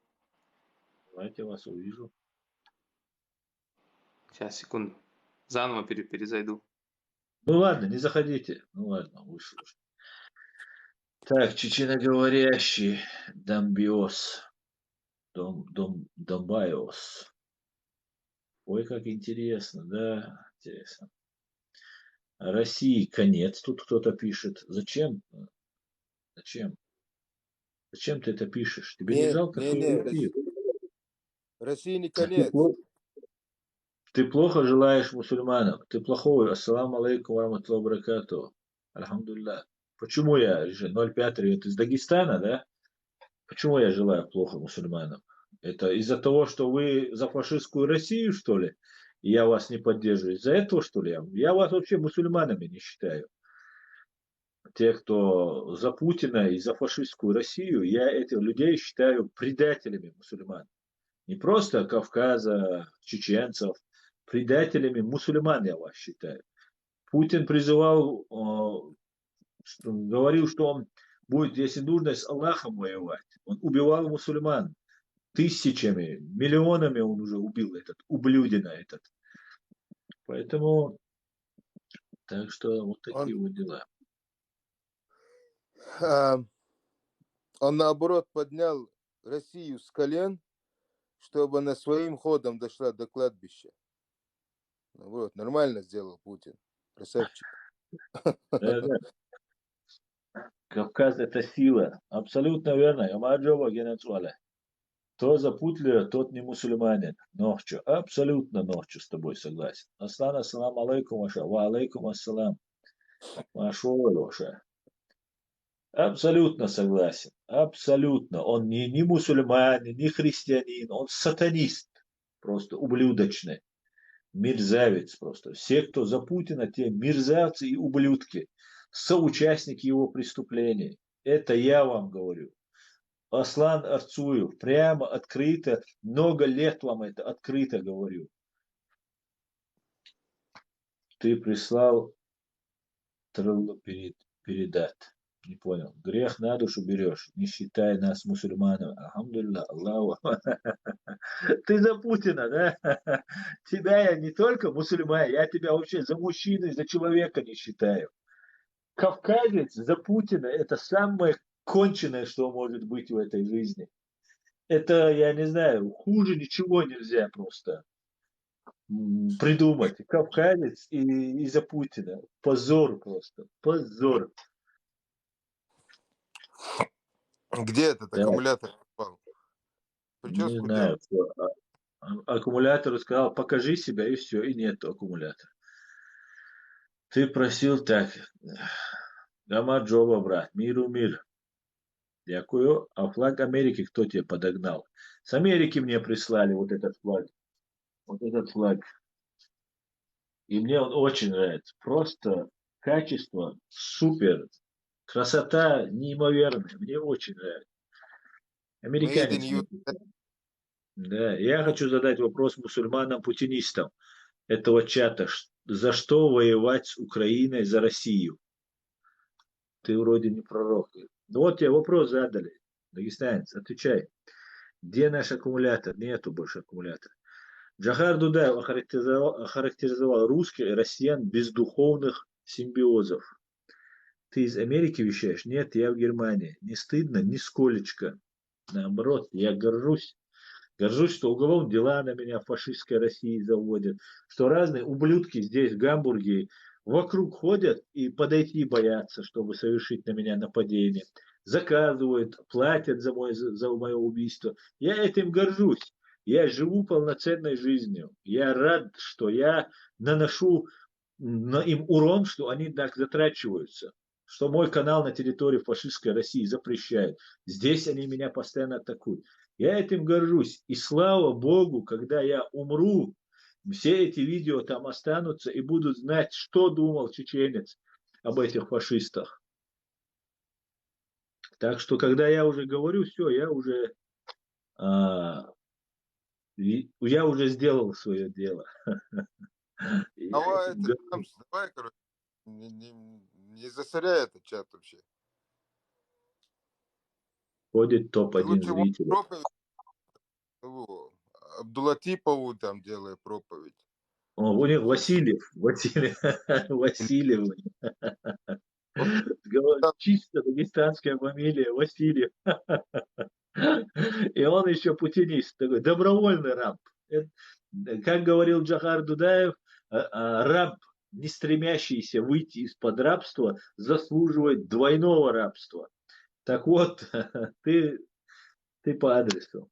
Давайте я вас увижу. Сейчас, секунду. Заново перезайду. Ну ладно, не заходите. Ну ладно, вышел уже. Так, чеченоговорящий Домбиос. Домбайос. Ой, как интересно, да, интересно. России конец, тут кто-то пишет. Зачем? Зачем? Зачем ты это пишешь? Тебе не Не, жалко не, твою не, Россию? России не Ты, конец. ты плохо желаешь мусульманам. Ты плохой. Ассаламу алейкум вараматлаху баракату. Альхамдулилlah. Почему я же 05 это из Дагестана, да? Почему я желаю плохо мусульманам? Это из-за того, что вы за фашистскую Россию, что ли? И я вас не поддерживаю. Из-за этого, что ли? Я вас вообще мусульманами не считаю. Те, кто за Путина и за фашистскую Россию, я этих людей считаю предателями мусульман. Не просто Кавказа, чеченцев, предателями мусульман я вас считаю. Путин призывал, говорил, что он будет, если нужно, с Аллахом воевать. Он убивал мусульман тысячами, миллионами он уже убил этот, ублюдина этот. Поэтому, так что вот Он, такие вот дела. он наоборот поднял Россию с колен, чтобы она своим ходом дошла до кладбища. Вот, нормально сделал Путин. Красавчик. Да, да. Кавказ это сила. Абсолютно верно. Ямаджова Генецуале. Кто за Путлера, тот не мусульманин. Нохчу. Абсолютно нохчу с тобой согласен. Аслан, ассалам алейкум, Аша. Ва алейкум ассалам. Машо, абсолютно согласен. Абсолютно. Он не мусульманин, не христианин. Он сатанист. Просто ублюдочный. Мерзавец просто. Все, кто за Путина, те мерзавцы и ублюдки. Соучастники его преступлений. Это я вам говорю. Аслан Арцуев, прямо открыто, много лет вам это открыто говорю. Ты прислал передать. Не понял. Грех на душу берешь, не считай нас мусульманами. Алхамдулилlah, Аллаху. Ты за Путина, да? Тебя я не только мусульман, я тебя вообще за мужчину и за человека не считаю. Кавказец за Путина — это самое конченое, что может быть в этой жизни. Это, я не знаю, хуже ничего нельзя просто придумать. Кавказец и за Путина. Позор просто. Позор. Где этот Да, аккумулятор попал? не Прическу знаю. делал. Аккумулятору сказал, покажи себя, и все, и нету аккумулятора. Ты просил так. Гамаджоба, брат, миру мир. Дякую. А флаг Америки кто тебе подогнал? С Америки мне прислали вот этот флаг. Вот этот флаг. И мне он очень нравится. Просто качество супер. Красота неимоверная. Мне очень нравится. Made in Американец мне USA. прислал. Да, я хочу задать вопрос мусульманам-путинистам этого чата. За что воевать с Украиной за Россию? Ты вроде не пророк. Ну вот тебе вопрос задали. Дагестанец, отвечай. Где наш аккумулятор? Нету больше аккумулятора. Джахар Дудаев охарактеризовал русских и россиян бездуховных симбиозов. Ты из Америки вещаешь? Нет, я в Германии. Не стыдно? Нисколечко. Наоборот, я горжусь. Горжусь, что уголовные дела на меня в фашистской России заводят, что разные ублюдки здесь, в Гамбурге, вокруг ходят и подойти боятся, чтобы совершить на меня нападение. Заказывают, платят за мое убийство. Я этим горжусь. Я живу полноценной жизнью. Я рад, что я наношу им урон, что они так затрачиваются. Что мой канал на территории фашистской России запрещают. Здесь они меня постоянно атакуют. Я этим горжусь. И слава Богу, когда я умру, все эти видео там останутся и будут знать, что думал чеченец об этих фашистах. Так что, когда я уже говорю, все, я уже сделал свое дело. Я Давай, этим горжусь. давай, короче, не засоряй этот чат вообще. Ходит Ты топ-1 лучше вот зрителей. проповедь Абдулатипову там делай проповедь. У них Васильев. Вот так, Чисто дагестанская фамилия Васильев. И он еще путинист, такой добровольный раб. Как говорил Джахар Дудаев, раб, не стремящийся выйти из-под рабства, заслуживает двойного рабства. Так вот, ты, ты по адресу.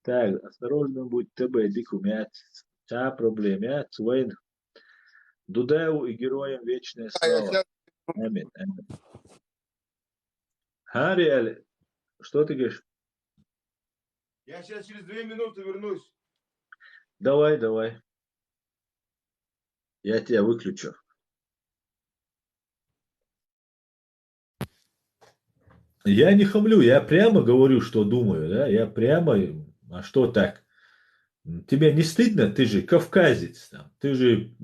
Так, осторожно будь тебе, дикумят. Та проблемят, Уэйн. Дудаеву и героям вечная я слава. сейчас, Аминь, аминь. Хариэль, что ты говоришь? через 2 минуты вернусь. Давай, давай. Я тебя выключу. Я не хамлю, я прямо говорю, что думаю, да, я прямо, а что так? Тебе не стыдно? Ты же кавказец, там, ты же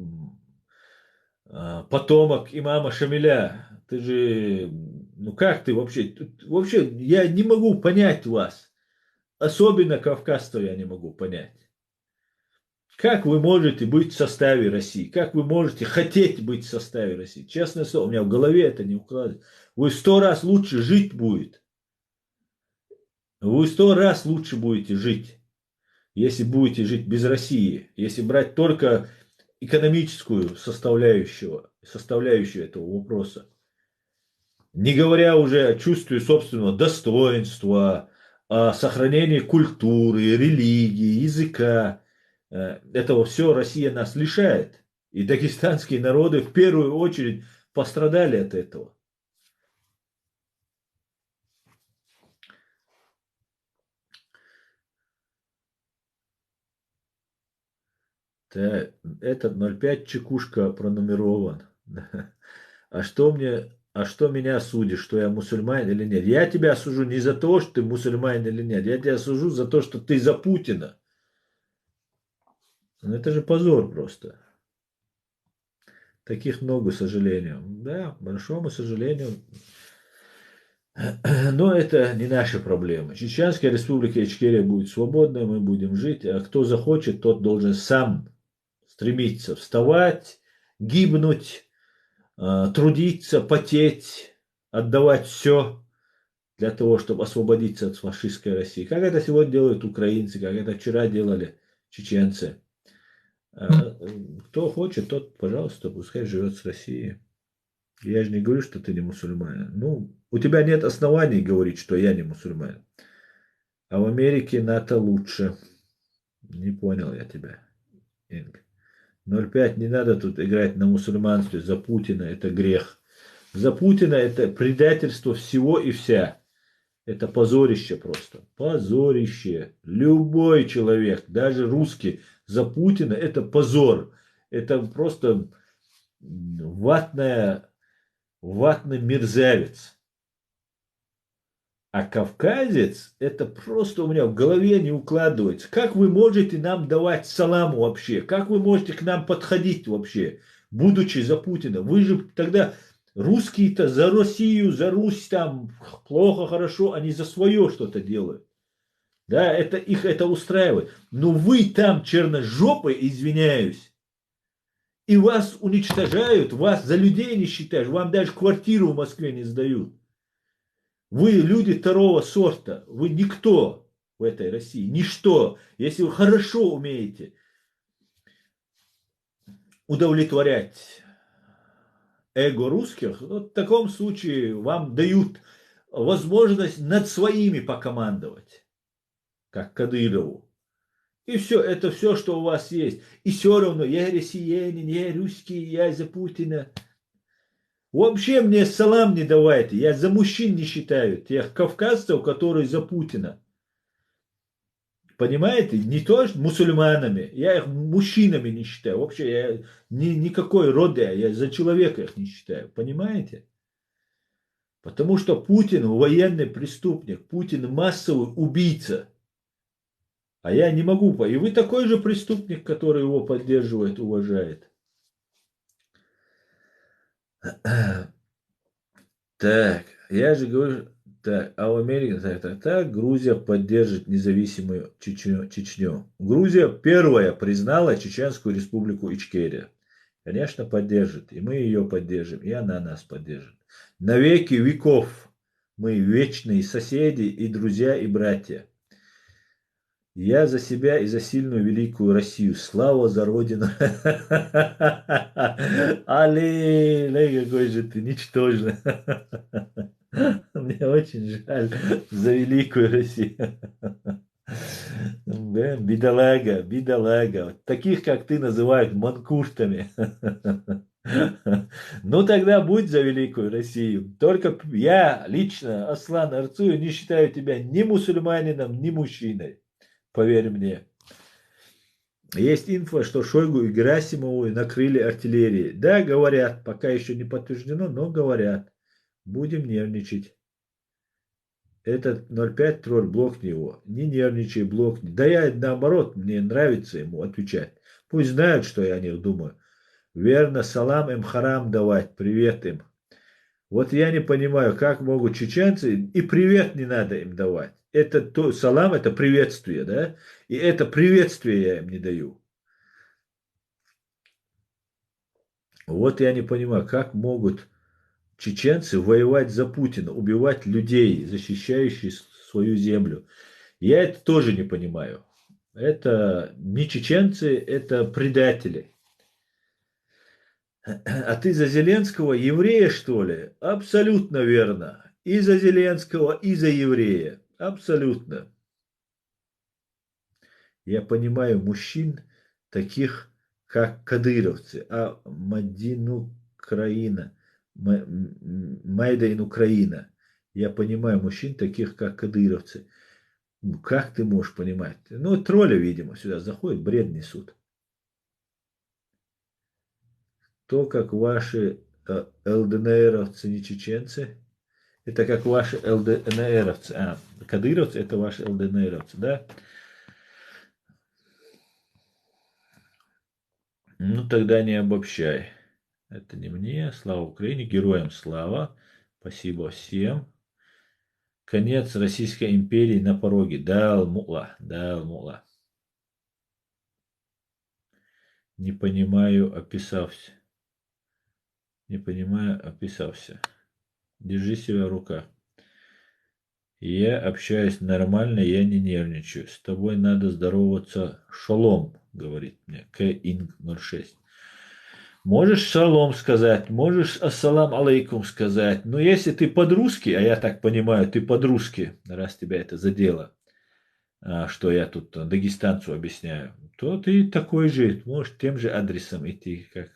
потомок имама Шамиля, ты же, ну как ты вообще, вообще я не могу понять вас, особенно кавказцев я не могу понять. Как вы можете быть в составе России? Как вы можете хотеть быть в составе России? Честное слово, у меня в голове это не укладывается. Вы 100 раз лучше жить будет. Вы 100 раз лучше будете жить, если будете жить без России. Если брать только экономическую составляющую этого вопроса. Не говоря уже о чувстве собственного достоинства, о сохранении культуры, религии, языка. Этого все Россия нас лишает. И дагестанские народы в первую очередь пострадали от этого. Этот 0,5 чекушка пронумерован. А что меня судишь, что я мусульманин или нет? Я тебя сужу не за то, что ты мусульманин или нет. Я тебя сужу за то, что ты за Путина. Ну, это же позор просто. Таких много, к сожалению. Да, к большому сожалению, Но это не наша проблема. Чеченская республика Ичкерия будет свободной, мы будем жить, а кто захочет, тот должен сам стремиться вставать, гибнуть, трудиться, потеть, отдавать все для того, чтобы освободиться от фашистской России. Как это сегодня делают украинцы, как это вчера делали чеченцы. Кто хочет, тот, пожалуйста, пускай живет с Россией. Я же не говорю, что ты не мусульманин. Ну, у тебя нет оснований говорить, что я не мусульманин. А в Америке НАТО лучше. Не понял я тебя, Инг. 0,5 не надо тут играть на мусульманстве. За Путина это грех. За Путина это предательство всего и вся. Это позорище просто. Позорище. Любой человек, даже русский, за Путина это позор. Это просто ватный мерзавец. А кавказец, это просто у меня в голове не укладывается. Как вы можете нам давать салам вообще? Как вы можете к нам подходить вообще, будучи за Путина? Вы же тогда русские-то за Россию, за Русь там плохо, хорошо, они за свое что-то делают. Да, это их это устраивает. Но вы там черножопы, извиняюсь, и вас уничтожают, вас за людей не считаешь, вам даже квартиру в Москве не сдают. Вы люди второго сорта, вы никто в этой России, ничто. Если вы хорошо умеете удовлетворять эго русских, вот в таком случае вам дают возможность над своими покомандовать, как Кадырову. И все, это все, что у вас есть. И все равно, я россиянин, я русский, я за Путина. Вообще мне салам не давайте, я за мужчин не считаю, тех кавказцев, которые за Путина. Понимаете? Не то что мусульманами, я их мужчинами не считаю. Вообще я никакой рода, я за человека их не считаю. Понимаете? Потому что Путин военный преступник, Путин массовый убийца. А я не могу. И вы такой же преступник, который его поддерживает, уважает. Так, я же говорю, так, а в Америке, так, Грузия поддержит независимую Чечню. Грузия первая признала Чеченскую республику Ичкерия. Конечно, поддержит, и мы ее поддержим, и она нас поддержит. На веки веков мы вечные соседи и друзья и братья. Я за себя и за сильную великую Россию. Слава за Родину. Але, какой же ты ничтожный. Мне очень жаль за великую Россию. Бедолага, бедолага. Вот таких, как ты, называют манкуртами. Ну тогда будь за великую Россию. Только я лично, Аслан Арцуев, не считаю тебя ни мусульманином, ни мужчиной. Поверь мне. Есть инфо, что Шойгу и Герасимову накрыли артиллерией. Да, говорят, пока еще не подтверждено, но говорят. Будем нервничать. Этот 0,5 тролль, блокни его. Не нервничай, блокни. Да я наоборот, мне нравится ему отвечать. Пусть знают, что я о них думаю. Верно, салам им харам давать, привет им. Вот я не понимаю, как могут чеченцы, и привет не надо им давать. Это то, салам это приветствие, да? И это приветствие я им не даю. Вот я не понимаю, как могут чеченцы воевать за Путина, убивать людей, защищающих свою землю. Я это тоже не понимаю. Это не чеченцы, это предатели. А ты за Зеленского еврея, что ли? Абсолютно верно. И за Зеленского, и за еврея. Абсолютно. Я понимаю мужчин, таких как кадыровцы, а Мадин Украина, Майдан Украина. Я понимаю мужчин, таких как кадыровцы. Ну, как ты можешь понимать? Ну, тролли, видимо, сюда заходят, бред несут. То, как ваши ЛДНРовцы, не чеченцы, это как ваши ЛДНРовцы. А, кадыровцы это ваши ЛДНРовцы, да? Ну, тогда не обобщай. Это не мне. Слава Украине, героям слава. Спасибо всем. Конец Российской империи на пороге. Дал мула, дал мула. Не понимаю, описался. Не понимаю, описался. Держи себя в руках. Я общаюсь нормально, я не нервничаю. С тобой надо здороваться шалом, говорит мне К-Инг 06. Можешь шалом сказать, можешь ассалам алейкум сказать. Но если ты под-русски, а я так понимаю, ты под-русски, раз тебя это задело, что я тут дагестанцу объясняю, то ты такой же, можешь тем же адресом идти, как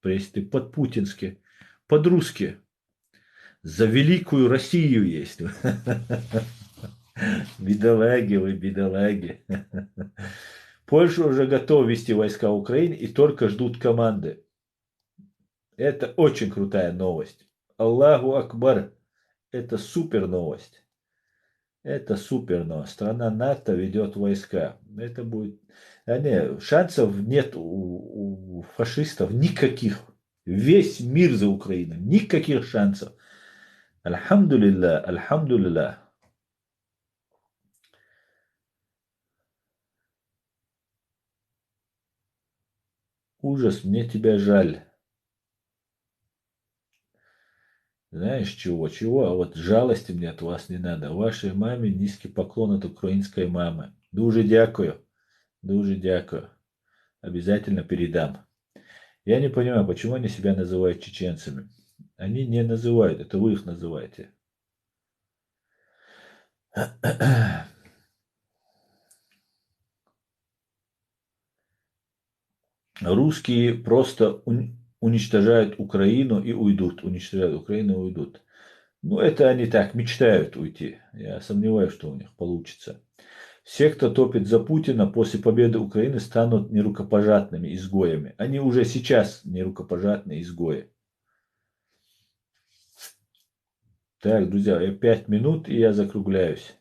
если ты под-путински, под-русски. За великую Россию есть. Бедолаги вы, бедолаги. Польша уже готова вести войска в Украине и только ждут команды. Это очень крутая новость. Аллаху Акбар. Это супер новость. Это супер новость. Страна НАТО ведет войска. Это будет... шансов нет у фашистов никаких. Весь мир за Украину. Никаких шансов. Альхамдулилля, альхамдулилля. Ужас, мне тебя жаль. Знаешь чего? Чего? А вот жалости мне от вас не надо. Вашей маме низкий поклон от украинской мамы. Дуже дякую. Дуже дякую. Обязательно передам. Я не понимаю, почему они себя называют чеченцами. Они не называют, это вы их называете. Русские просто уничтожают Украину и уйдут. Уничтожают Украину и уйдут. Ну, это они так мечтают уйти. Я сомневаюсь, что у них получится. Все, кто топит за Путина, после победы Украины станут нерукопожатными изгоями. Они уже сейчас нерукопожатные изгои. Так, друзья, 5 минут, и я закругляюсь.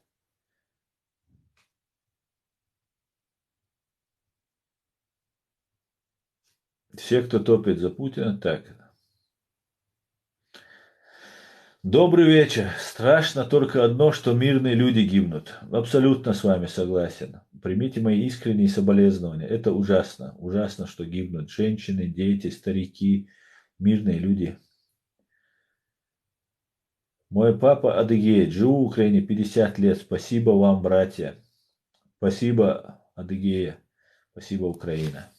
Все, кто топит за Путина, так. Добрый вечер. Страшно только одно, что мирные люди гибнут. Абсолютно с вами согласен. Примите мои искренние соболезнования. Это ужасно. Ужасно, что гибнут женщины, дети, старики, мирные люди. Мой папа Адыгеец. Живу в Украине 50 лет. Спасибо вам, братья. Спасибо, Адыгея. Спасибо, Украина.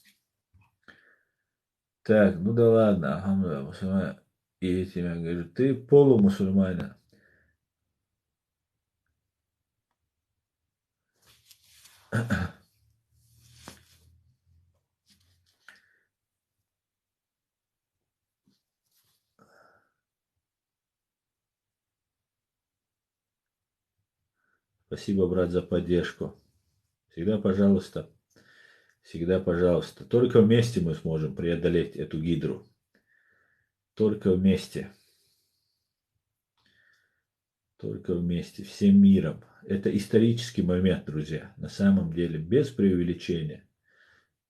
Так, ну да ладно. Ага, мусульмане. И этим я говорю, ты полумусульманин. Спасибо, брат, за поддержку. Всегда пожалуйста. Всегда пожалуйста. Только вместе мы сможем преодолеть эту гидру. Только вместе. Только вместе. Всем миром. Это исторический момент, друзья. На самом деле, без преувеличения.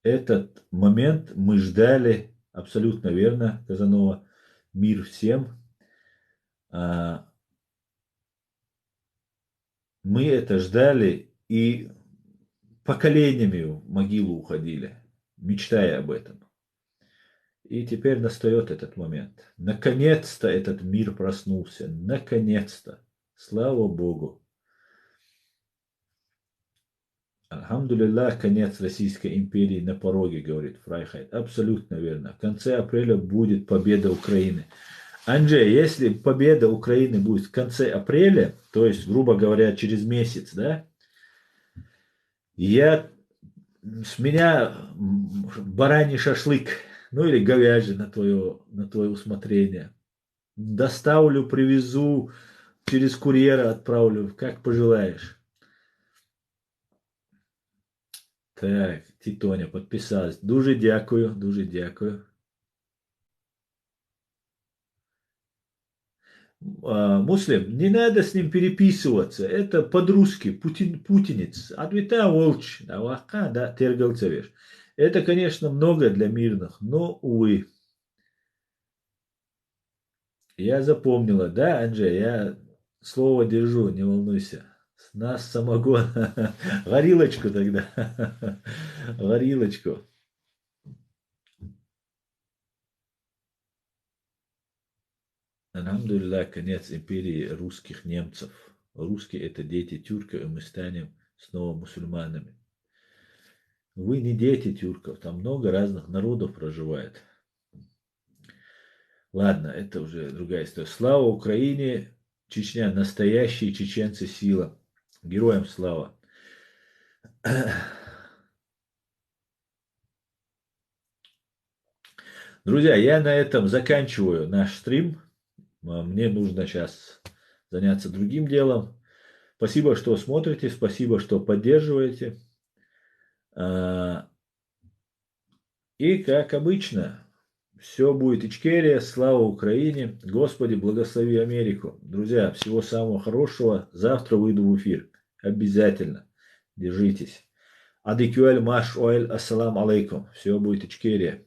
Этот момент мы ждали, абсолютно верно, Казанова. Мир всем. Мы это ждали и поколениями в могилу уходили, мечтая об этом. И теперь настает этот момент. Наконец-то этот мир проснулся. Наконец-то. Слава Богу. Альхамдулиллах, конец Российской империи на пороге, говорит Фрайхайт. Абсолютно верно. В конце апреля будет победа Украины. Анджей, если победа Украины будет в конце апреля, то есть, грубо говоря, через месяц, да, с меня бараний шашлык, ну или говяжий на твое усмотрение. Доставлю, привезу, через курьера отправлю, как пожелаешь. Так, Титоня подписалась. Дуже дякую, дуже дякую. Муслим, не надо с ним переписываться. Это под-русски, путинец. Ответа волч, авака, да, тергалцевеш. Это, конечно, много для мирных, но, увы. Я запомнила, да, Анджей, я слово держу, не волнуйся. С нас самогон. Горилочку тогда. Горилочку. Алхамдулилlah, конец империи русских немцев. Русские это дети тюрков, и мы станем снова мусульманами. Вы не дети тюрков, там много разных народов проживает. Ладно, это уже другая история. Слава Украине, Чечня, настоящие чеченцы сила. Героям слава. Друзья, я на этом заканчиваю наш стрим. Мне нужно сейчас заняться другим делом. Спасибо, что смотрите, спасибо, что поддерживаете. И, как обычно, все будет Ичкерия, слава Украине, Господи, благослови Америку. Друзья, всего самого хорошего. Завтра выйду в эфир. Обязательно. Держитесь. Адикюэль маш оэль, ассалам алейкум. Все будет Ичкерия.